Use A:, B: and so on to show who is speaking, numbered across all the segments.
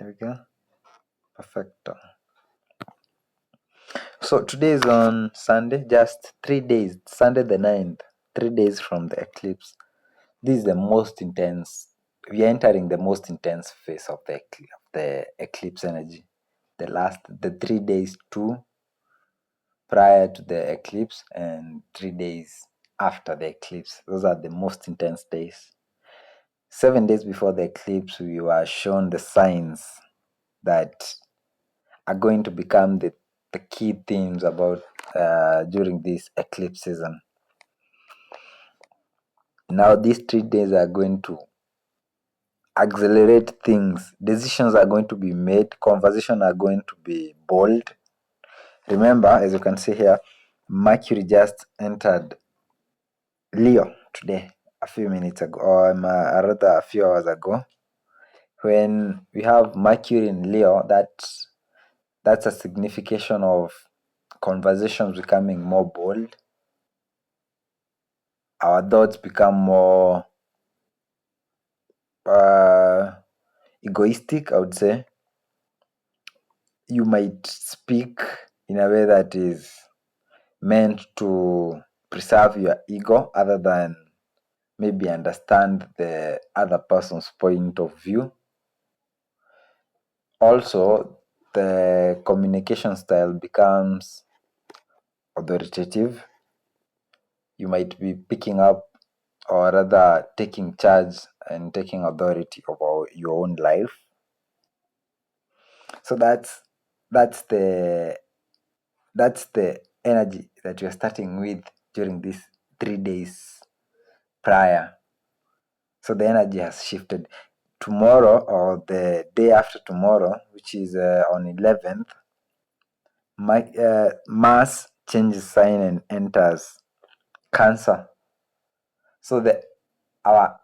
A: we go. Perfecto. So today is on Sunday, just 3 days, Sunday the 9th, 3 days from the eclipse. This is the most intense, we are entering the most intense phase of the eclipse energy. The 3 days, 2 prior to the eclipse and 3 days after the eclipse. Those are the most intense days. 7 days before the eclipse, we were shown the signs that are going to become the key themes about during this eclipse season. Now these 3 days are going to accelerate things. Decisions are going to be made. Conversations are going to be bold. Remember, as you can see here, Mercury just entered Leo today, a few minutes ago, or rather a few hours ago. When we have Mercury in Leo, that's a signification of conversations becoming more bold. Our thoughts become more egoistic, I would say. You might speak in a way that is meant to preserve your ego other than maybe understand the other person's point of view. Also, the communication style becomes authoritative. You might be picking up, or rather taking charge and taking authority over your own life. So that's the energy that you're starting with during these 3 days prior. So the energy has shifted. Tomorrow, or the day after tomorrow, which is on 11th, Mars changes sign and enters Cancer. So our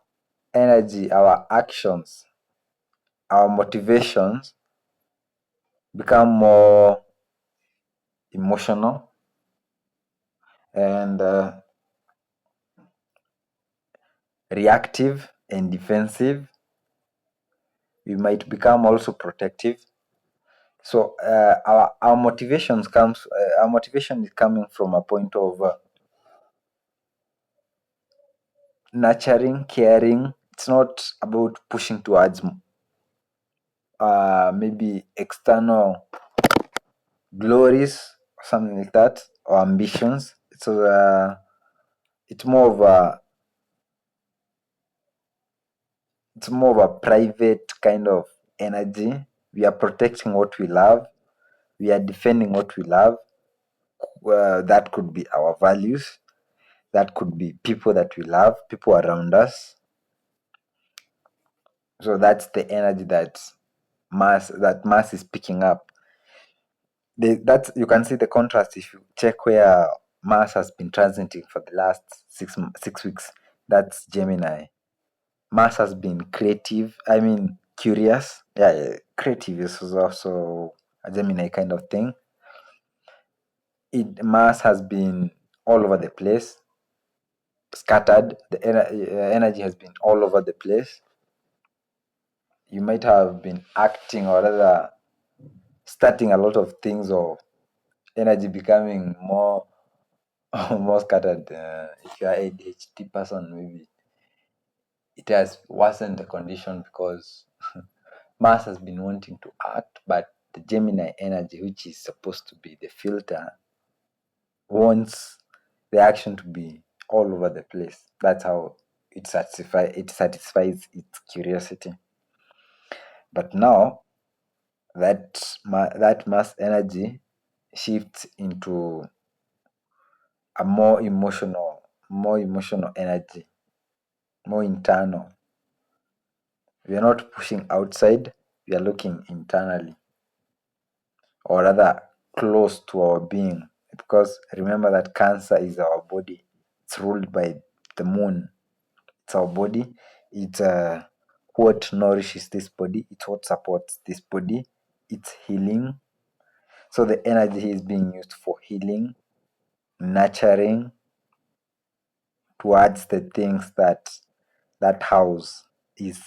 A: energy, our actions, our motivations become more emotional and reactive and defensive. We might become also protective. So our motivation is coming from a point of nurturing, caring. It's not about pushing towards maybe external glories or something like that, or ambitions. So it's more of a private kind of energy. We are protecting what we love. We are defending what we love. That could be our values. That could be people that we love, people around us. So that's the energy that Mars is picking up. You can see the contrast if you check where Mars has been transiting for the last 6 weeks. That's Gemini. Mars has been creative. I mean, curious. Yeah, creative is also a Gemini kind of thing. Mars has been all over the place, scattered. The energy has been all over the place. You might have been acting, or rather starting a lot of things, or energy becoming more more scattered. If you are ADHD person, maybe it has worsened the condition because Mars has been wanting to act, but the Gemini energy, which is supposed to be the filter, wants the action to be all over the place. That's how it satisfies its curiosity. But now that Mars energy shifts into a more emotional energy, more internal. We are not pushing outside, we are looking internally, or rather close to our being. Because remember that Cancer is our body. It's ruled by the moon. It's our body. It's what nourishes this body. It's what supports this body. It's healing. So the energy is being used for healing, nurturing towards the things that house is.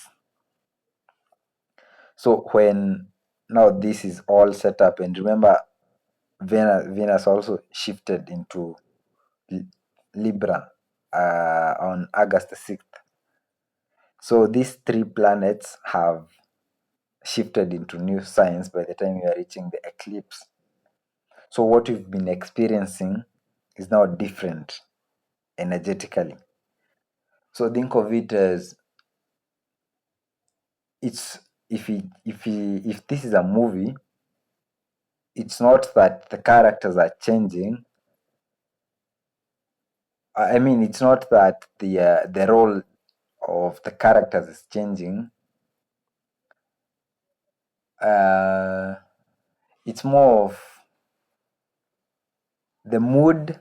A: So when now this is all set up, and remember Venus also shifted into Libra on August 6th. So these three planets have shifted into new signs by the time we are reaching the eclipse. So what we've been experiencing is now different energetically. So think of it as it's if this is a movie, it's not that the characters are changing. I mean, it's not that the role of the characters is changing. It's more of the mood.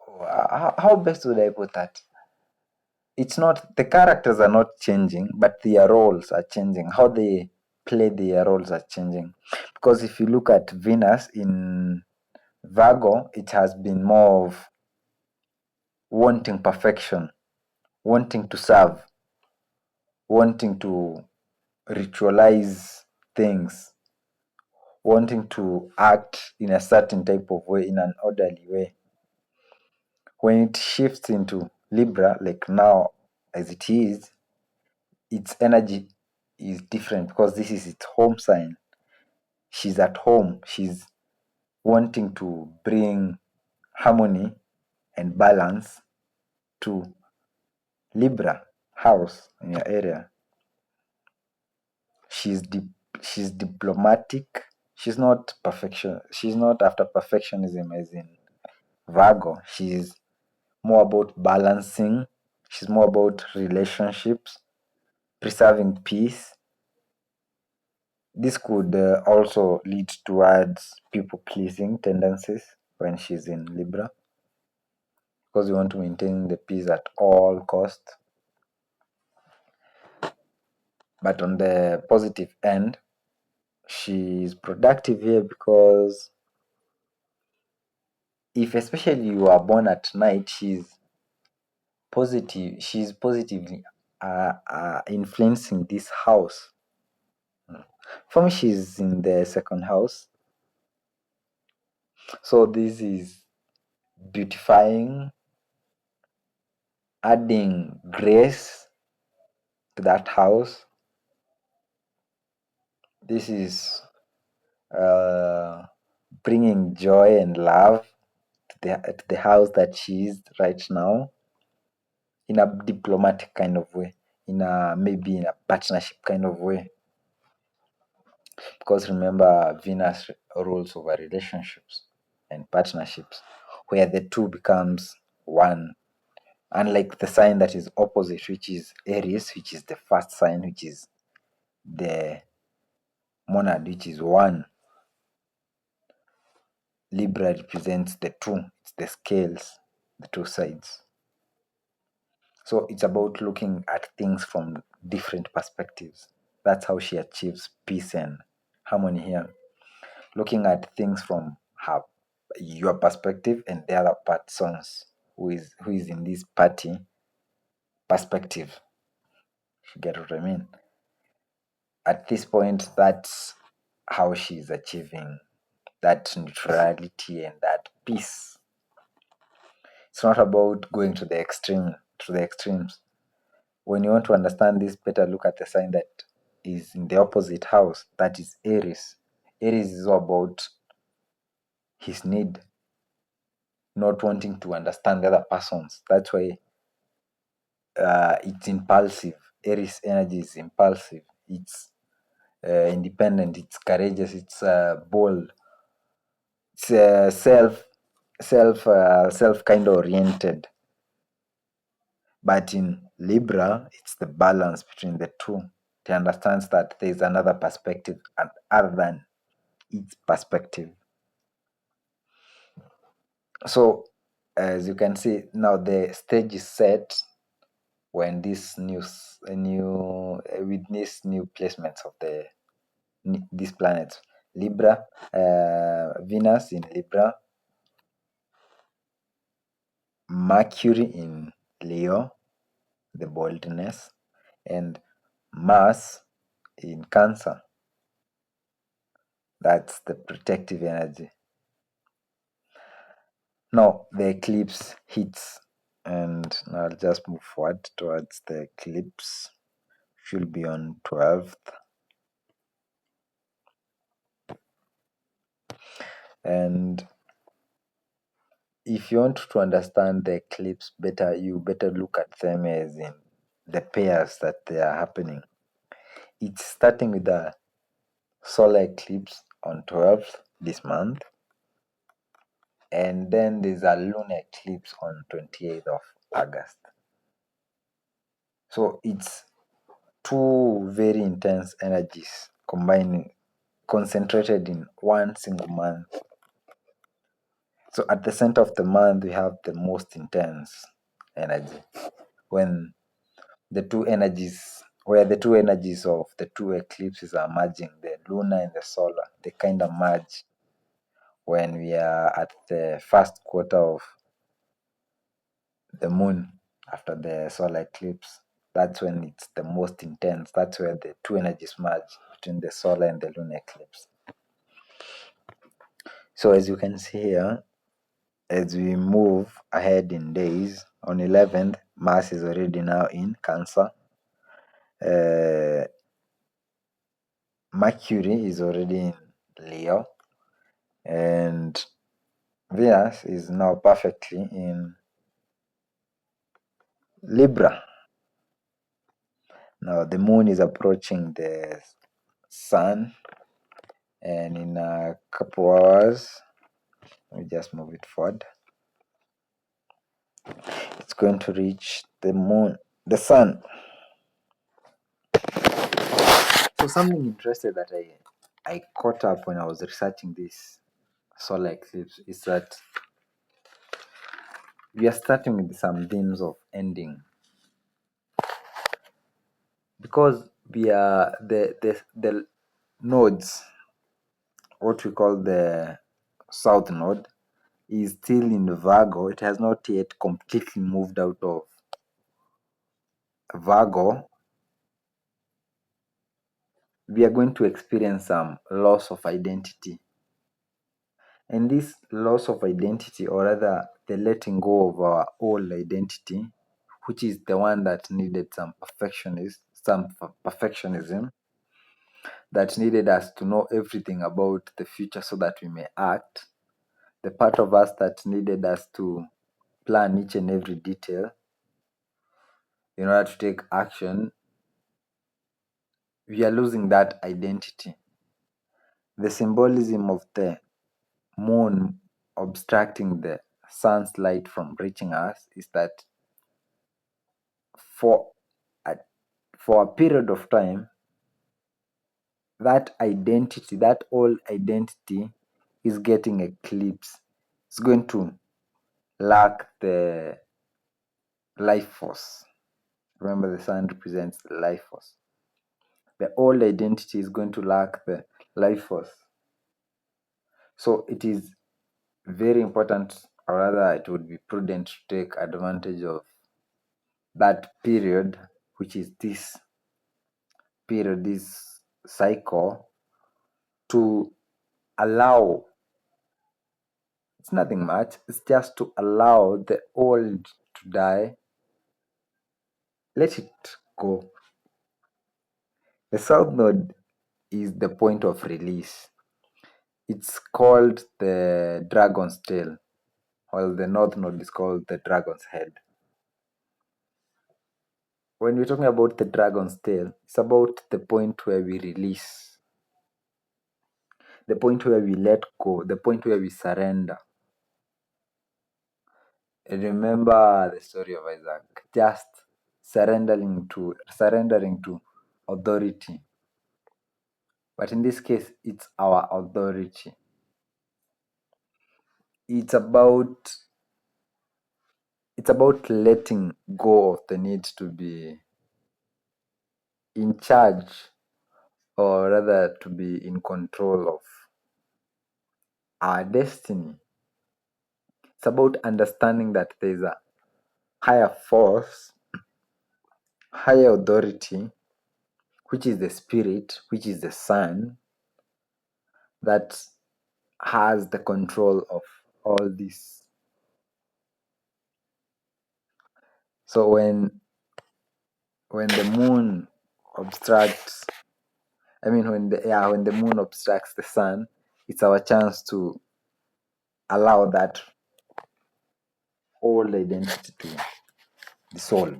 A: How best would I put that? It's not, the characters are not changing, but their roles are changing. How they play their roles are changing. Because if you look at Venus in Virgo, it has been more of wanting perfection, wanting to serve, wanting to ritualize things, wanting to act in a certain type of way, in an orderly way. When it shifts into Libra, like now as it is, its energy is different because this is its home sign. She's at home. She's wanting to bring harmony and balance to Libra house in your area. She's diplomatic. She's not perfection. She's not after perfectionism as in Virgo. She's more about balancing. She's more about relationships, preserving peace. This could also lead towards people pleasing tendencies when she's in Libra, because you want to maintain the peace at all costs. But on the positive end, she's productive here because if especially you are born at night, she's positively influencing this house. For me, she's in the second house, so this is beautifying, adding grace to that house. This is bringing joy and love to the house that she is right now, in a diplomatic kind of way, maybe in a partnership kind of way. Because remember, Venus rules over relationships and partnerships, where the two becomes one. Unlike the sign that is opposite, which is Aries, which is the first sign, which is the monad, which is one. Libra represents the two, it's the scales, the two sides. So it's about looking at things from different perspectives. That's how she achieves peace and harmony here. Looking at things from your perspective and the other person's who is in this party perspective. You get what I mean? At this point, that's how she's achieving that neutrality and that peace. It's not about going to the extremes. When you want to understand this better, look at the sign that is in the opposite house, that is Aries. Aries is all about his need, not wanting to understand the other person's. That's why it's impulsive. Aries energy is impulsive. It's independent. It's courageous. It's bold. It's self kind of oriented. But in Libra, it's the balance between the two. It understands that there is another perspective other than its perspective. So, as you can see now, the stage is set when this with these new placements of these planets. Libra, Venus in Libra, Mercury in Leo, the boldness, and Mars in Cancer. That's the protective energy. Now the eclipse hits, and I'll just move forward towards the eclipse. Should be on 12th. And if you want to understand the eclipse better, you better look at them as in the pairs that they are happening. It's starting with the solar eclipse on 12th this month, and then there's a lunar eclipse on 28th of August. So it's two very intense energies combining, concentrated in one single month. So at the center of the month, we have the most intense energy, when the two energies, where the two energies of the two eclipses are merging, the lunar and the solar, they kind of merge when we are at the first quarter of the moon after the solar eclipse. That's when it's the most intense. That's where the two energies merge between the solar and the lunar eclipse. So as you can see here, as we move ahead in days, on 11th, Mars is already now in Cancer. Mercury is already in Leo, and Venus is now perfectly in Libra. Now the moon is approaching the sun, and in a couple hours, let me just move it forward, it's going to reach the sun. So something interesting that I caught up when I was researching this solar eclipse is that we are starting with some themes of ending, because we are the nodes, what we call the south node, is still in Virgo. It has not yet completely moved out of Virgo. We are going to experience some loss of identity. And this loss of identity, or rather the letting go of our old identity, which is the one that needed some perfectionism, that needed us to know everything about the future so that we may act, the part of us that needed us to plan each and every detail in order to take action, we are losing that identity. The symbolism of the moon obstructing the sun's light from reaching us is that for a period of time, that identity, that old identity, is getting eclipsed. It's going to lack the life force. Remember, the sun represents the life force. The old identity is going to lack the life force. So it is very important, or rather it would be prudent to take advantage of that period, which is this period, this cycle, to allow, it's nothing much, it's just to allow the old to die. Let it go. The south node is the point of release. It's called the dragon's tail, while the north node is called the dragon's head. When we're talking about the dragon's tail, it's about the point where we release, the point where we let go, the point where we surrender. Remember the story of Isaac, just surrendering to authority. But in this case, it's our authority. It's about letting go of the need to be in charge, or rather to be in control of our destiny. It's about understanding that there's a higher force, higher authority, which is the spirit, which is the sun, that has the control of all this. So when the moon obstructs, when the moon obstructs the sun, it's our chance to allow that old identity to dissolve.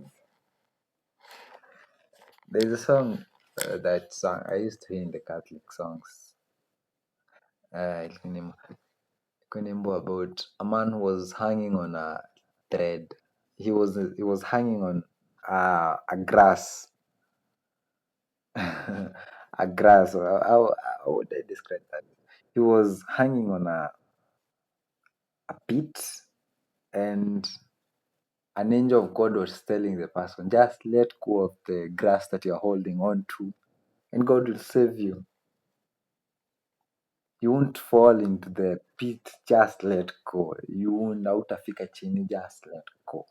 A: There's a song that song I used to hear in the Catholic songs. About a man who was hanging on a thread. He was hanging on a grass. A grass. How would I describe that? He was hanging on a pit, and an angel of God was telling the person, just let go of the grass that you're holding on to, and God will save you. You won't fall into the pit, just let go. You won't hautafika chini, just let go.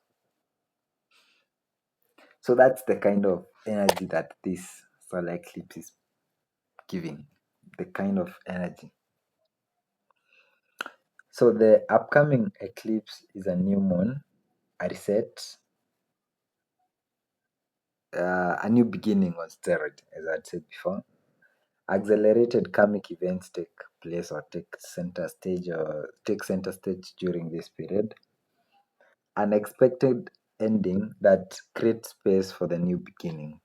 A: So that's the kind of energy that this solar eclipse is giving. The kind of energy. So the upcoming eclipse is a new moon, a reset, a new beginning on steroid, as I'd said before. Accelerated karmic events take place or take center stage during this period. Unexpected ending that creates space for the new beginning.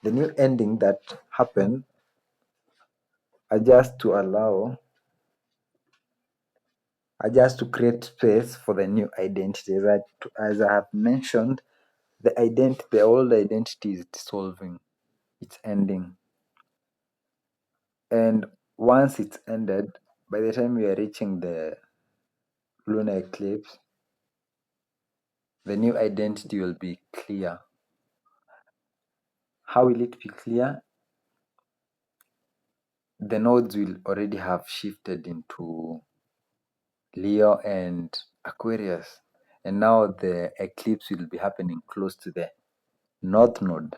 A: The new ending that happen are just to create space for the new identity. As I have mentioned, the old identity is dissolving, it's ending. And once it's ended, by the time we are reaching the lunar eclipse, the new identity will be clear. How will it be clear? The nodes will already have shifted into Leo and Aquarius, and now the eclipse will be happening close to the north node,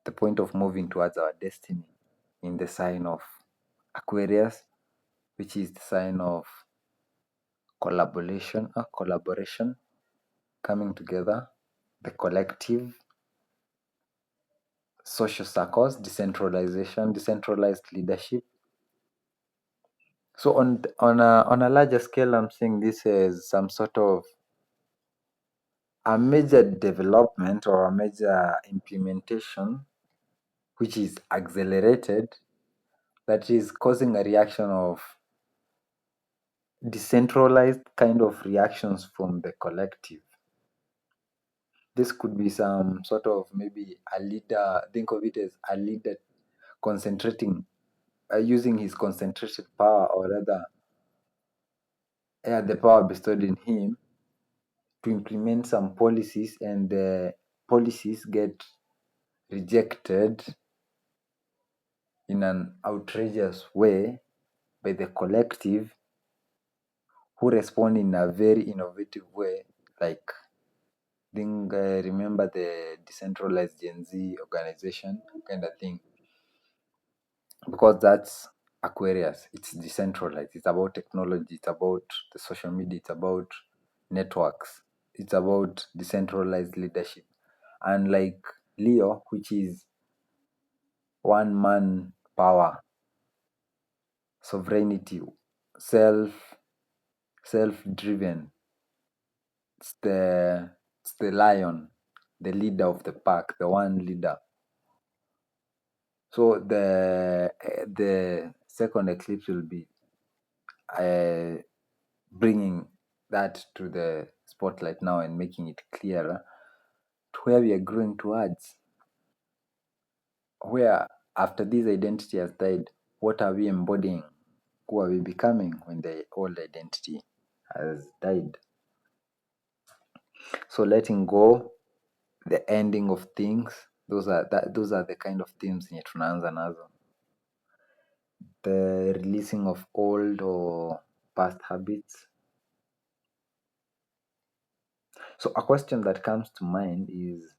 A: the point of moving towards our destiny, in the sign of Aquarius, which is the sign of collaboration, coming together, the collective, social circles, decentralization, decentralized leadership. So on a larger scale, I'm seeing this as some sort of a major development or a major implementation which is accelerated, that is causing a reaction of decentralized kind of reactions from the collective. This could be some sort of maybe a leader, think of it as a leader concentrating, using his concentrated power, or rather, the power bestowed in him to implement some policies, and the policies get rejected in an outrageous way by the collective, who respond in a very innovative way, like remember the decentralized Gen Z organization kind of thing, because that's Aquarius. It's decentralized. It's about technology. It's about the social media. It's about networks. It's about decentralized leadership. And like Leo, which is one man power, sovereignty, self-driven. It's the lion, the leader of the pack, the one leader. So the second eclipse will be bringing that to the spotlight now and making it clearer to where we are growing towards. Where after this identity has died, what are we embodying? Who are we becoming when the old identity has died? So letting go, the ending of things, those are the kind of themes yenye tunaanza nazo. The releasing of old or past habits. So a question that comes to mind is,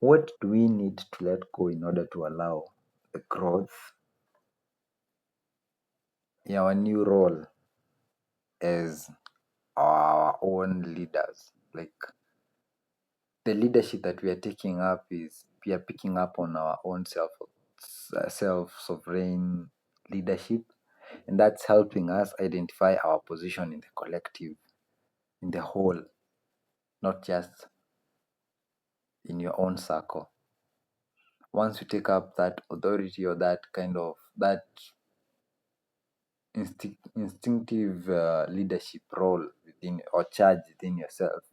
A: what do we need to let go in order to allow the growth in our new role as our own leaders. Like, the leadership that we are taking up is we are picking up on our own self-sovereign leadership, and that's helping us identify our position in the collective, in the whole, not just in your own circle. Once you take up that authority or that kind of that instinctive leadership role within or charge within yourself,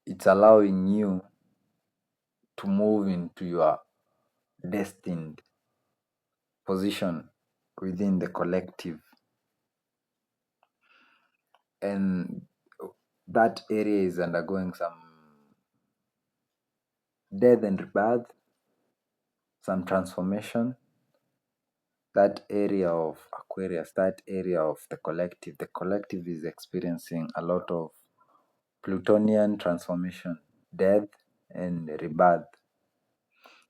A: it's allowing you to move into your destined position within the collective, and that area is undergoing some death and rebirth, some transformation. That area of Aquarius, that area of the collective is experiencing a lot of Plutonian transformation, death and rebirth.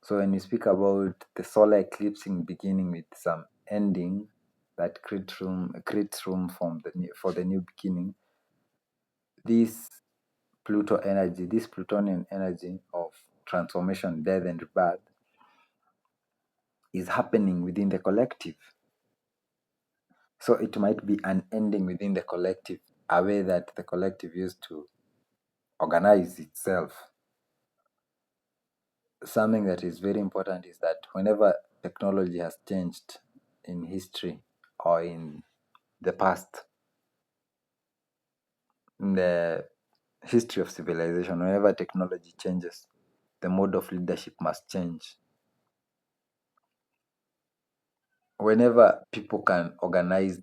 A: So when you speak about the solar eclipsing beginning with some ending, that creates room for the new beginning. This this Plutonian energy of transformation, death and rebirth is happening within the collective. So it might be an ending within the collective, a way that the collective used to organize itself. Something that is very important is that whenever technology has changed in history or in the past, in the history of civilization, whenever technology changes, the mode of leadership must change. Whenever people can organize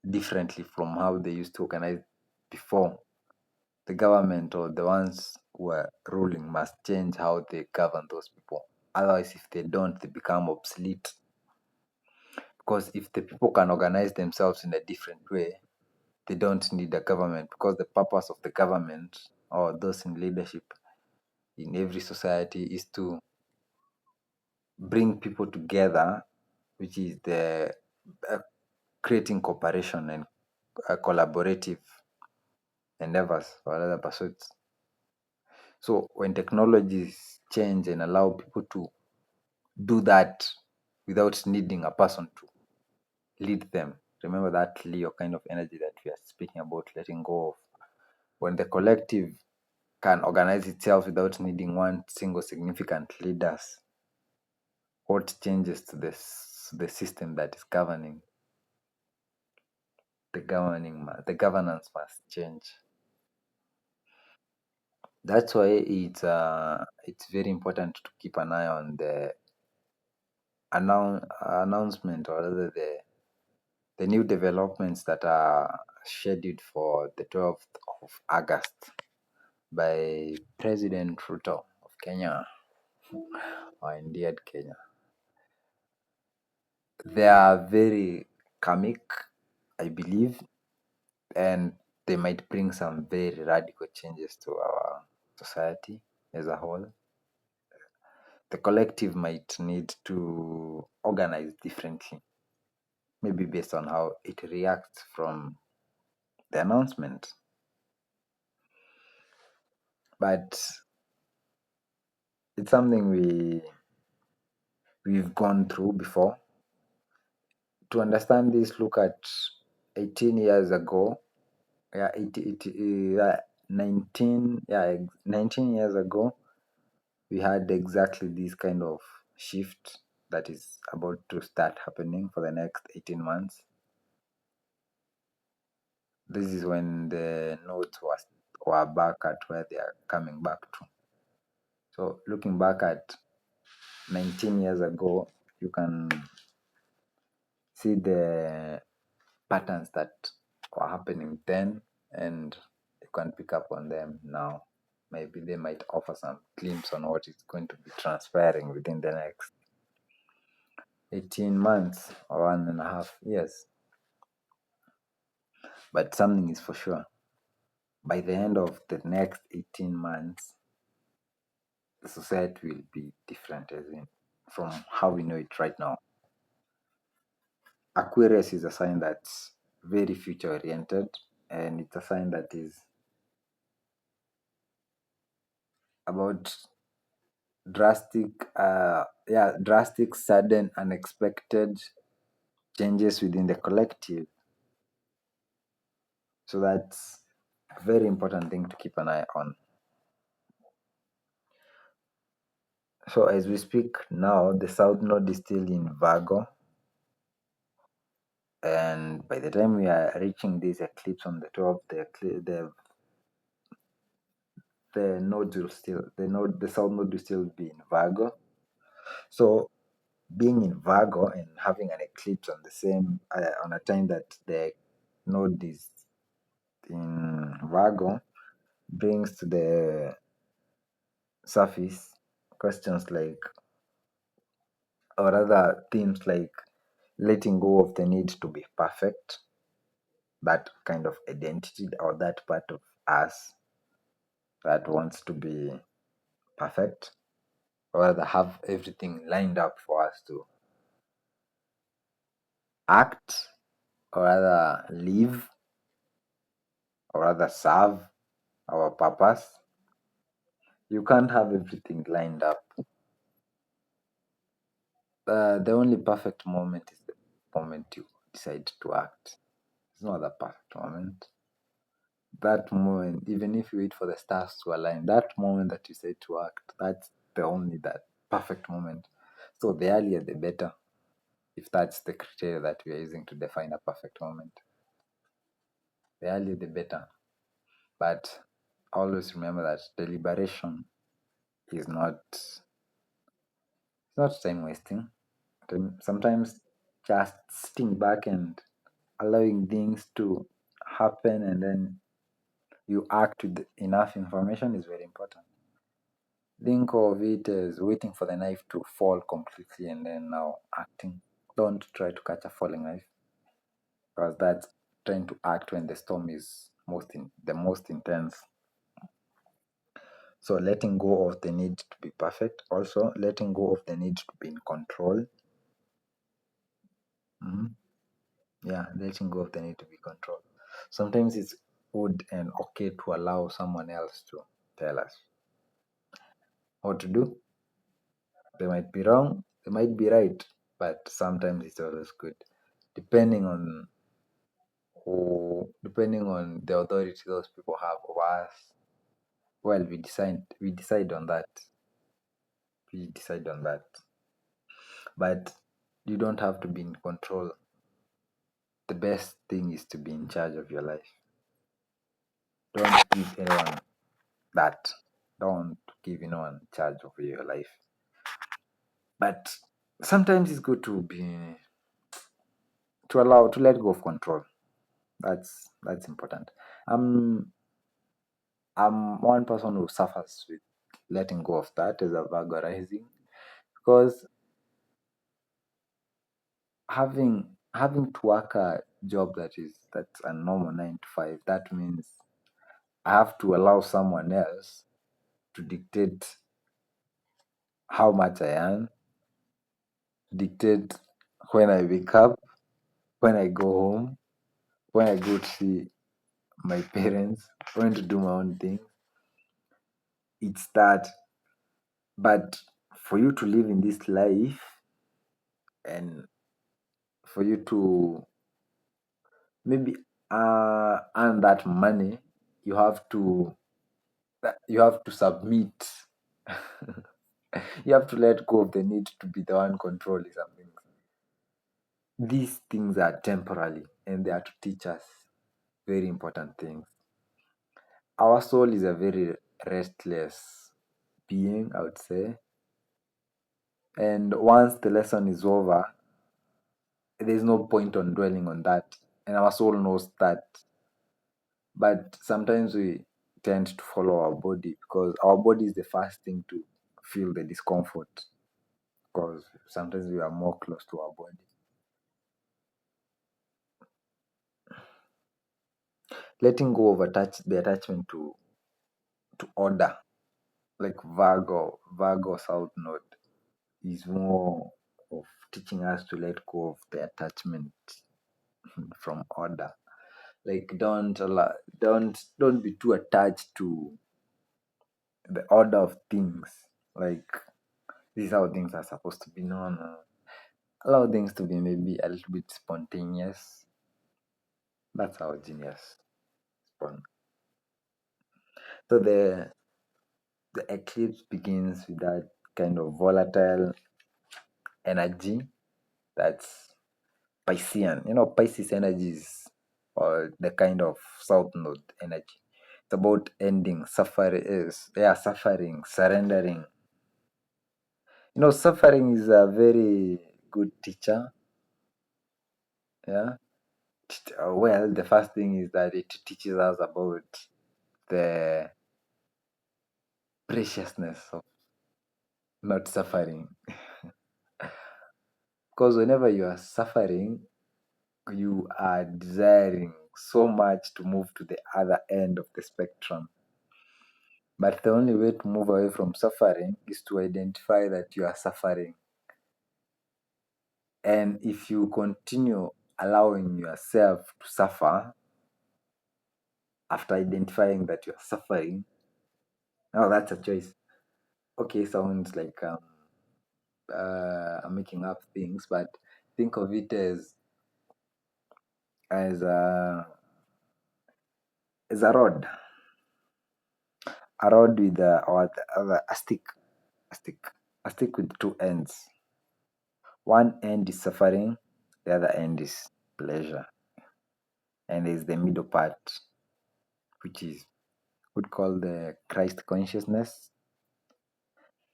A: differently from how they used to organize before, the government or the ones who are ruling must change how they govern those people. Otherwise, if they don't, they become obsolete. Because if the people can organize themselves in a different way, they don't need a government, because the purpose of the government or those in leadership in every society is to bring people together, which is the creating cooperation and collaborative endeavors or other pursuits. So when technologies change and allow people to do that without needing a person to lead them, remember that Leo kind of energy that we are speaking about, letting go of. When the collective can organize itself without needing one single significant leaders, what changes to the system that is governing? The governance must change. That's why it's very important to keep an eye on the announcement, or rather the new developments that are scheduled for the 12th of August by President Ruto of Kenya, or indeed Kenya. They are very karmic, I believe, and they might bring some very radical changes to our society as a whole. The collective might need to organize differently, maybe based on how it reacts from the announcement. But it's something we've gone through before. To understand this, look at 18 years ago. 19 years ago, we had exactly this kind of shift that is about to start happening for the next 18 months. This is when the nodes were back at where they are coming back to. So looking back at 19 years ago, you can see the patterns that were happening then, and you can pick up on them now. Maybe they might offer some glimpse on what is going to be transpiring within the next 18 months or 1.5 years. But something is for sure. By the end of the next 18 months, the society will be different, as in from how we know it right now. Aquarius is a sign that's very future oriented, and it's a sign that is about drastic, sudden, unexpected changes within the collective. So that's a very important thing to keep an eye on. So as we speak now, the south node is still in Virgo, and by the time we are reaching this eclipse on the 12th, the nodes will still the south node will still be in Virgo. So being in Virgo and having an eclipse on the same on a time that the node is in Virgo brings to the surface questions like, or rather themes like, letting go of the need to be perfect, that kind of identity or that part of us that wants to be perfect, or rather have everything lined up for us to act, or rather live, or rather serve our purpose. You can't have everything lined up. The only perfect moment is the moment you decide to act. It's not the perfect moment. That moment, even if you wait for the stars to align, that moment that you say to act, that's the only that perfect moment. So the earlier the better, if that's the criteria that we are using to define a perfect moment. The earlier the better. But always remember that deliberation is not time wasting. Sometimes just sitting back and allowing things to happen and then you act with enough information is very important. Think of it as waiting for the knife to fall completely and then now acting. Don't try to catch a falling knife, because that's trying to act when the storm is the most intense. So letting go of the need to be perfect, also letting go of the need to be in control. Yeah, letting go of the need to be controlled. Sometimes it's good and okay to allow someone else to tell us what to do. They might be wrong, they might be right, but sometimes it's always good, depending on the authority those people have over us. Well, we decide on that. We decide on that. But you don't have to be in control. The best thing is to be in charge of your life. Don't give anyone that. Don't give anyone charge of your life. But sometimes it's good to let go of control. That's important. I'm one person who suffers with letting go of that as a Virgo rising, because having to work a job that's a normal 9 to 5, that means I have to allow someone else to dictate how much I earn, dictate when I wake up, when I go home, when I go to see my parents, when to do my own thing. It's that. But for you to live in this life and for you to maybe earn that money, you have to submit. You have to let go of the need to be the one controlling something. These things are temporary and they are to teach us very important things. Our soul is a very restless being, I would say. And once the lesson is over, there's no point on dwelling on that. And our soul knows that. But sometimes we tend to follow our body, because our body is the first thing to feel the discomfort, because sometimes we are more close to our body. Letting go of the attachment to order, like Virgo South Node, is more of teaching us to let go of the attachment from order. Like don't be too attached to the order of things. Like this is how things are supposed to be. No. Allow things to be maybe a little bit spontaneous. That's how genius born. So the eclipse begins with that kind of volatile energy that's Piscean. Pisces energies or the kind of south node energy. It's about ending, suffering, surrendering. Suffering is a very good teacher. Yeah. Well, the first thing is that it teaches us about the preciousness of not suffering. Because whenever you are suffering, you are desiring so much to move to the other end of the spectrum. But the only way to move away from suffering is to identify that you are suffering. And if you continue allowing yourself to suffer after identifying that you're suffering, now that's a choice. Okay, sounds like I'm making up things, but think of it as a rod. A rod with a stick with two ends. One end is suffering, the other end is pleasure, and there's the middle part, which is would call the Christ consciousness,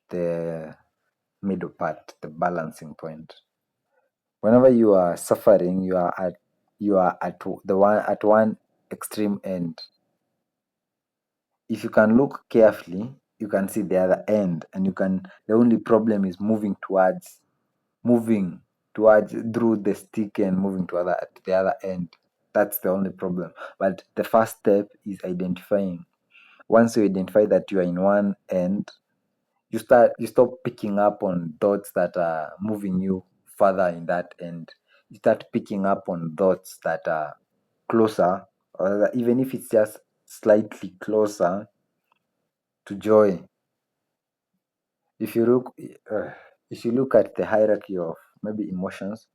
A: the middle part, the balancing point. Whenever you are suffering, you are at one extreme end. If you can look carefully, you can see the other end, and the only problem is moving towards through the stick and moving to the other end. That's the only problem. But the first step is identifying. Once you identify that you are in one end, you stop picking up on thoughts that are moving you further in that end. You start picking up on thoughts that are closer, or even if it's just slightly closer to joy. If you look at the hierarchy of maybe emotions,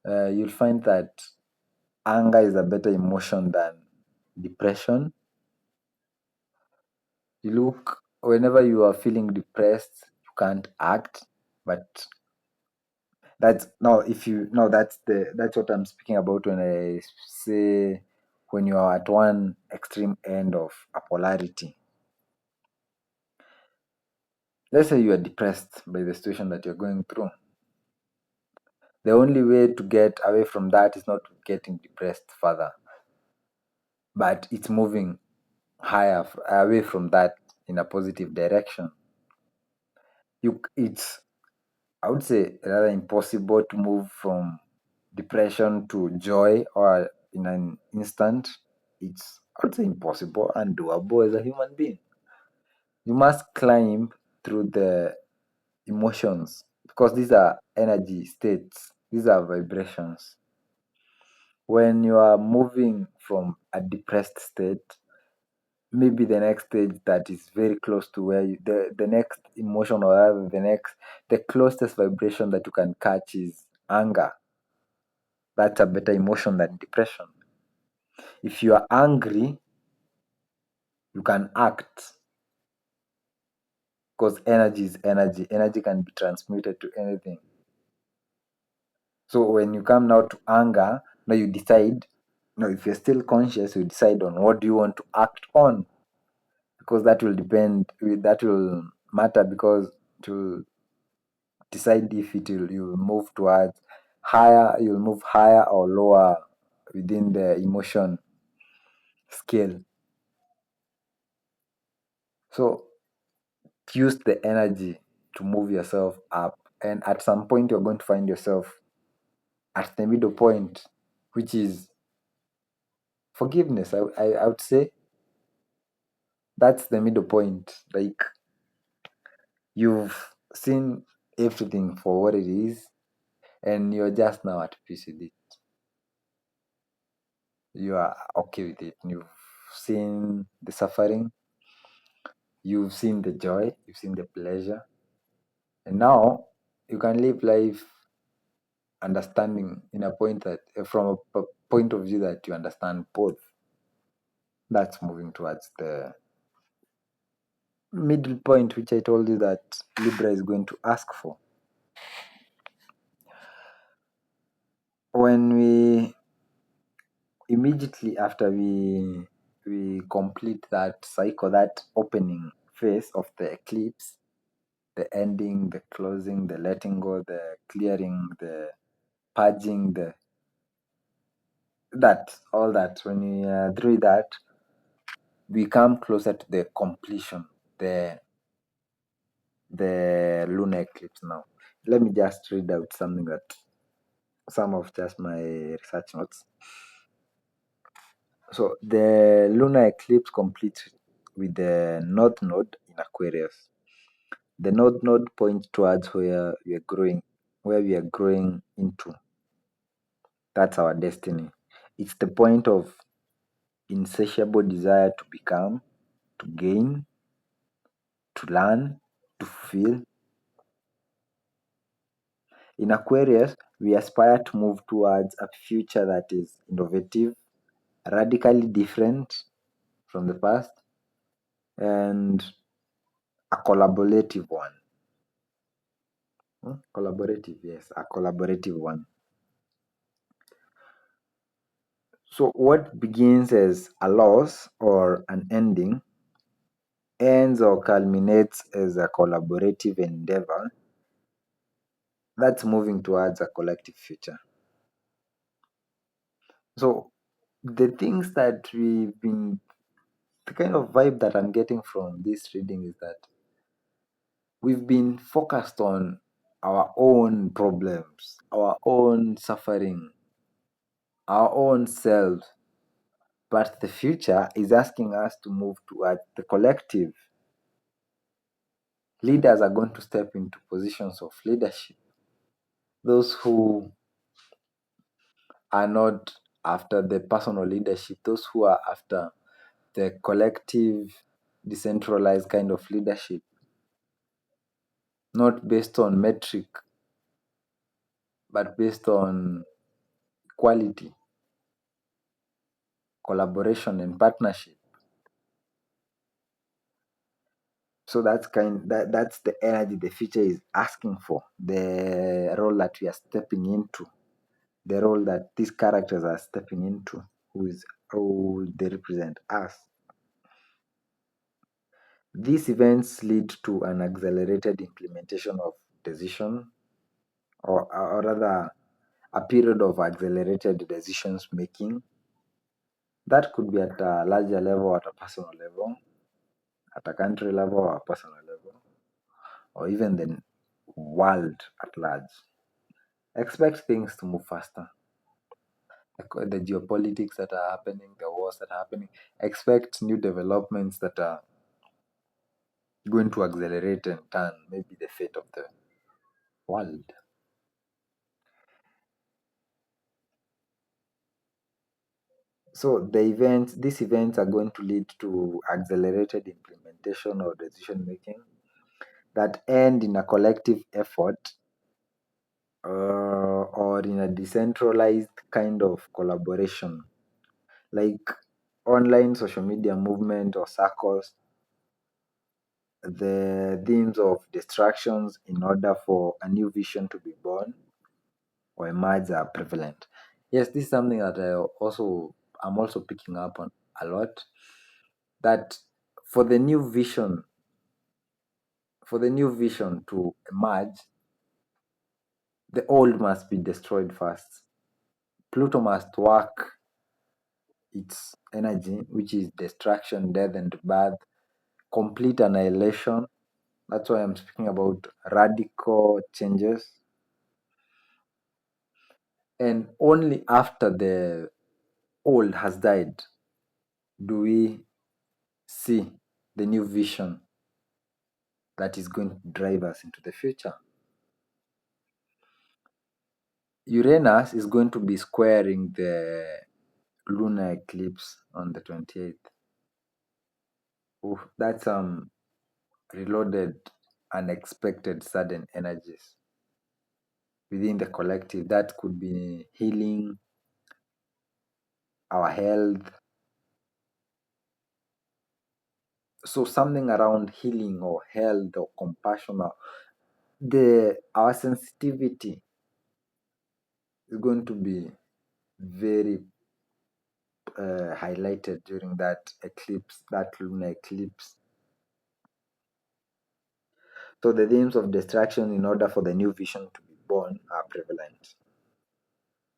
A: you'll find that anger is a better emotion than depression. You look Whenever you are feeling depressed, you can't act, but that's no if you no that's what I'm speaking about when I say when you are at one extreme end of a polarity. Let's say you are depressed by the situation that you're going through. The only way to get away from that is not getting depressed further, but it's moving higher away from that in a positive direction. It's I would say rather impossible to move from depression to joy or in an instant. It's I would say impossible and doable as a human being. You must climb through the emotions because these are energy states, these are vibrations. When you are moving from a depressed state, maybe the next stage that is very close to where the next emotion or rather the closest vibration that you can catch is anger. That's a better emotion than depression. If you are angry, you can act because energy is energy. Energy can be transmuted to anything. So when you come now to anger, now you decide. Now, if you're still conscious, you decide on what do you want to act on, because that will matter because it will decide if you'll move towards you'll move higher or lower within the emotion scale. So use the energy to move yourself up, and at some point you're going to find yourself at the middle point, which is forgiveness. I would say that's the middle point. Like you've seen everything for what it is, and you're just now at peace with it. You are okay with it. You've seen the suffering, you've seen the joy, you've seen the pleasure, and now you can live life understanding in a point that, from a point of view that you understand both. That's moving towards the middle point, which I told you that Libra is going to ask for. When we immediately after we complete that cycle, that opening phase of the eclipse, the ending, the closing, the letting go, the clearing, the purging, all that, when we are through that, we come closer to the completion, the lunar eclipse. Now let me just read out some of just my research notes. So the lunar eclipse completes with the north node in Aquarius. The north node points towards where we are growing into. That's our destiny. It's the point of insatiable desire to become, to gain, to learn, to fulfill. In Aquarius, we aspire to move towards a future that is innovative, radically different from the past, and a collaborative one. Collaborative, yes, a collaborative one. So what begins as a loss or an ending ends or culminates as a collaborative endeavor that's moving towards a collective future. So the things that the kind of vibe that I'm getting from this reading is that we've been focused on our own problems, our own suffering, our own selves, but the future is asking us to move towards the collective. Leaders are going to step into positions of leadership. Those who are not after the personal leadership, those who are after the collective, decentralized kind of leadership, not based on metric, but based on quality, collaboration, and partnership. So that's the energy the future is asking for, the role that we are stepping into, the role that these characters are stepping into, who they represent us. These events lead to an accelerated implementation of decision, or rather, a period of accelerated decisions making. That could be at a larger level, at a personal level, at a country level, or a personal level, or even the world at large. Expect things to move faster. The geopolitics that are happening, the wars that are happening. Expect new developments that are going to accelerate and turn maybe the fate of the world. So these events are going to lead to accelerated implementation or decision making that end in a collective effort, or in a decentralized kind of collaboration, like online social media movement or circles. The themes of distractions in order for a new vision to be born or emerge are prevalent. Yes, this is something that I'm also picking up on a lot. That for the new vision to emerge, the old must be destroyed first. Pluto must work its energy, which is destruction, death, and birth, complete annihilation. That's why I'm speaking about radical changes. And only after the old has died do we see the new vision that is going to drive us into the future. Uranus is going to be squaring the lunar eclipse on the 28th. Oof, that's reloaded, unexpected, sudden energies within the collective. That could be healing, our health. So something around healing or health or compassion, or our sensitivity is going to be very highlighted during that eclipse, that lunar eclipse. So the themes of distraction in order for the new vision to be born are prevalent.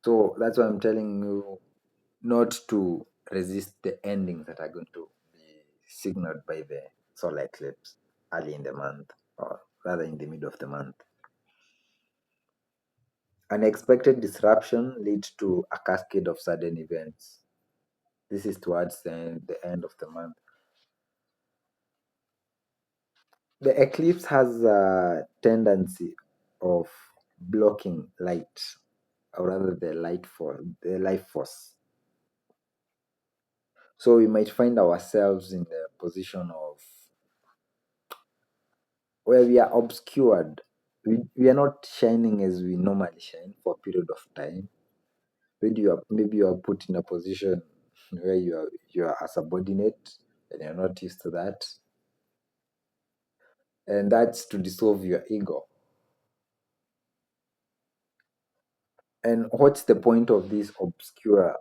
A: So that's why I'm telling you not to resist the endings that are going to be signaled by the solar eclipse early in the month, or rather in the middle of the month. Unexpected disruption leads to a cascade of sudden events. This is towards the end of the month. The eclipse has a tendency of blocking light, or rather the life force. So we might find ourselves in the position of where we are obscured. We are not shining as we normally shine for a period of time. Maybe you are put in a position where you are a subordinate and you're not used to that. And that's to dissolve your ego. And what's the point of this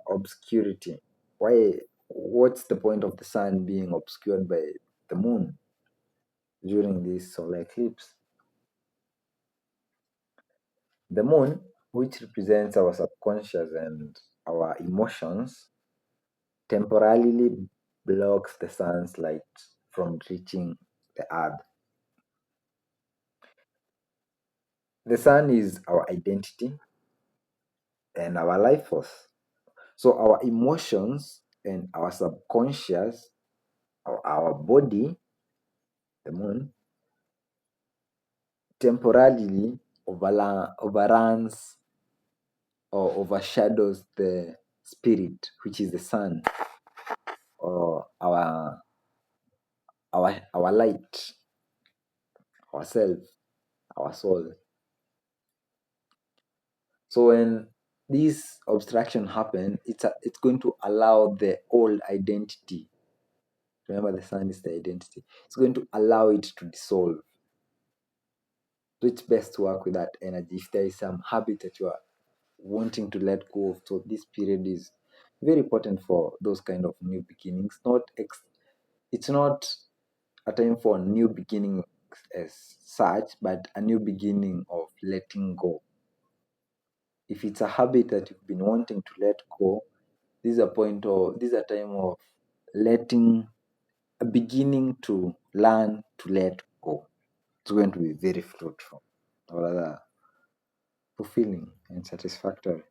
A: obscurity? What's the point of the sun being obscured by the moon during this solar eclipse? The moon, which represents our subconscious and our emotions, temporarily blocks the sun's light from reaching the earth. The sun is our identity and our life force. So our emotions and our subconscious, or our body, the moon, temporarily overruns or overshadows the spirit, which is the sun, or our light, ourself, our soul. So when this obstruction happen, it's going to allow the old identity. Remember, the sun is the identity. It's going to allow it to dissolve. So it's best to work with that energy. If there is some habit that you are wanting to let go of, so this period is very important for those kind of new beginnings. It's not a time for new beginning as such, but a new beginning of letting go. If it's a habit that you've been wanting to let go, this is a time of beginning to learn to let go. It's going to be very fruitful, or rather fulfilling and satisfying.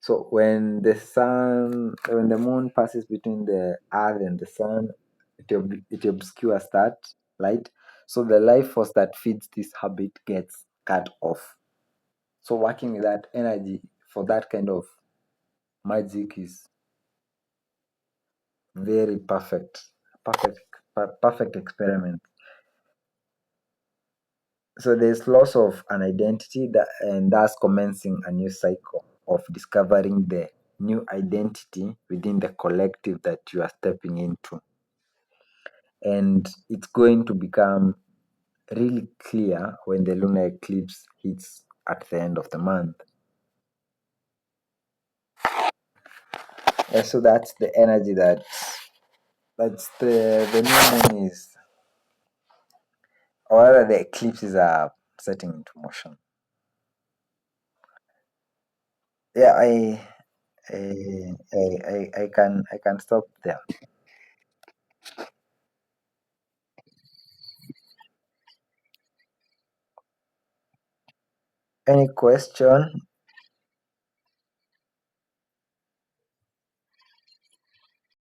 A: So when the moon passes between the earth and the sun, it obscures that light. So the life force that feeds this habit gets cut off. So working with that energy for that kind of magic is very perfect experiment. So there's loss of an identity and thus commencing a new cycle of discovering the new identity within the collective that you are stepping into. And it's going to become really clear when the lunar eclipse hits at the end of the month. And so that's the energy that's the new moon is, or rather the eclipses are setting into motion. Yeah, I can stop there. Any question?